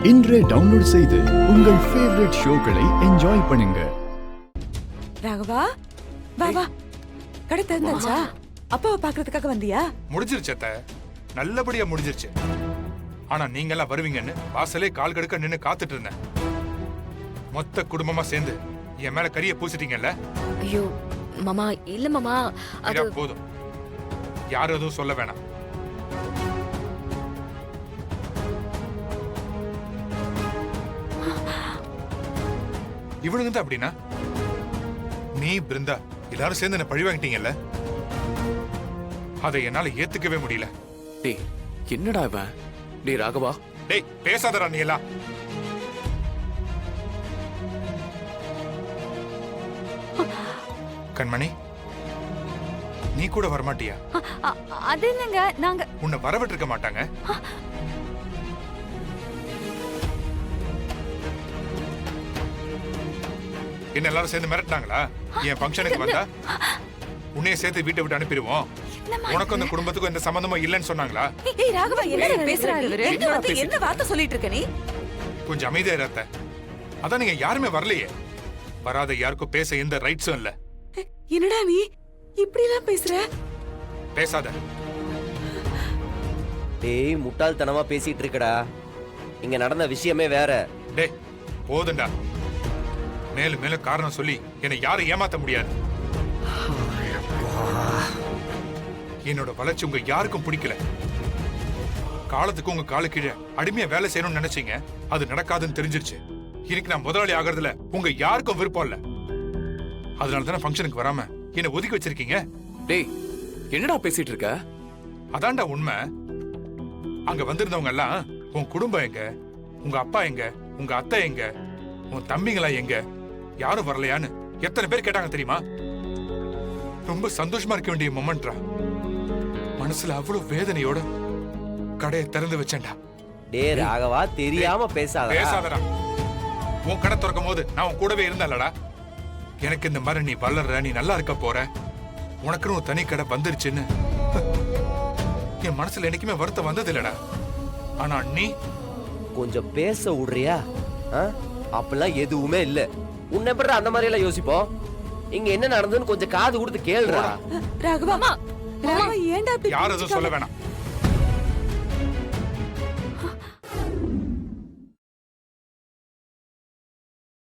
இன்றே டவுன்லோட் செய்து உங்கள் ஃபேவரட் ஷோக்களை என்ஜாய் பண்ணுங்க. ராகவா, வா வா. கடை திறந்தாச்சா? அப்பாவை பாக்குறதுக்காக வந்தியா? முடிஞ்சிருச்சு அத்தை, நல்லபடியா முடிஞ்சிருச்சு. ஆனா நீங்க எல்லாம் வருவீங்கன்னு வாசலே கால் கடுக்க நின்னு காத்துட்டு இருந்தேன். மொத்த குடும்பமா சேர்ந்து என் மேல கரிய பூசிட்டீங்கல்ல. ஐயோ மாமா, இல்ல மாமா, அது போதும், யாரும் எதுவும் சொல்ல வேணாம். இவனுங்க தான் அப்படின்னா நீ பிருந்தா எல்லாரும் சேர்ந்து என்ன பழி வாங்கிட்டீங்கல்ல, அதை என்னால ஏத்துக்கவே முடியல. டேய் என்னடா இவன்? டேய் ராகவா, டேய் பேசாதடா நீ எல்லாம். கண்மணி, நீ கூட வரமாட்டியா? அது என்னங்க, நாங்க உன்னை வரவிட்டு இருக்க மாட்டாங்க. என்ன எல்லாரும் சேர்ந்து மிரட்டினாங்களா? என் ஃபங்க்ஷனுக்கு வந்தா உன்னைய சேர்த்து வீட்டை விட்டு அனுப்பிடுவோம், உனக்கும் அந்த குடும்பத்துக்கும் எந்த சம்பந்தமும் இல்லைன்னு சொன்னாங்களா? ஏய் ராகவா, என்ன பேசுறாரு இவரு? என்ன வார்த்தை சொல்லிட்டு இருக்க நீ? கொஞ்சம் அமைதியா இரு அத்தை. அதான் நீங்க யாருமே வரலையே. வராத யாருக்கும் பேச எந்த ரைட்ஸும் இல்ல. என்னடா நீ இப்படி எல்லாம் பேசுற? பேசாத. டேய் முட்டாள்தனமா பேசிட்டு இருக்கடா. இங்க நடந்த விஷயமே வேற. டேய் போதுண்டா. மேலும் மேலும் காரணம் சொல்லி என்னை யாரும் ஏமாத்த முடியாது. என்னோட வளர்ச்சி உங்க யாருக்கும் பிடிக்கல. காலத்துக்கு உங்க காலு கீழே அடிமையா வேலை செய்யணும்னு நினைச்சீங்க, அது நடக்காதுன்னு தெரிஞ்சிருச்சு. இன்னைக்கு நான் முதலாளி ஆகிறதுல உங்க யாருக்கும் விருப்பம் இல்ல. அதனால தானே ஃபங்க்ஷனுக்கு வராம என்ன ஒதுக்கி வச்சிருக்கீங்க. டேய் என்னடா பேசிட்டு இருக்க? அதான்டா உண்மை. அங்க வந்திருந்தவங்க எல்லாம் உன் குடும்பம் எங்க, உங்க அப்பா எங்க, உங்க அத்தை எங்க, உன் தம்பிங்களா எங்க, யாரும் வரலையான்னு எத்தனை பேர் கேட்டாங்க தெரியுமா? ரொம்ப சந்தோஷமா இருக்க வேண்டிய மொமெண்ட்ரா. மனசுல அவ்வளவு வேதனையோட கடையை திறந்து வச்சேன்டா. டேய் ராகவா, தெரியாம பேசாதடா. உன் கடை திறக்கும் போது நான் உன் கூடவே இருந்தேன்லடா. எனக்கு இந்த மாதிரி நீ வளர்ற, நீ நல்லா இருக்க போற, உனக்குன்னு ஒரு தனி கடை வந்துருச்சுன்னு என் மனசுல என்னைக்குமே வருத்தம் வந்தது இல்லடா. ஆனா நீ கொஞ்சம் பேச விடுறியா? அப்பெல்லாம் எதுவுமே இல்ல. உன்னை எப்படி அந்த மாதிரி எல்லாம் யோசிப்போம்? இங்க என்ன நடந்ததுன்னு கொஞ்சம் காது கொடுத்து கேளுடா. ராகவா, ராகவா ஏன்டா இப்படி? யாரும் எதுவும் சொல்ல வேணாம்.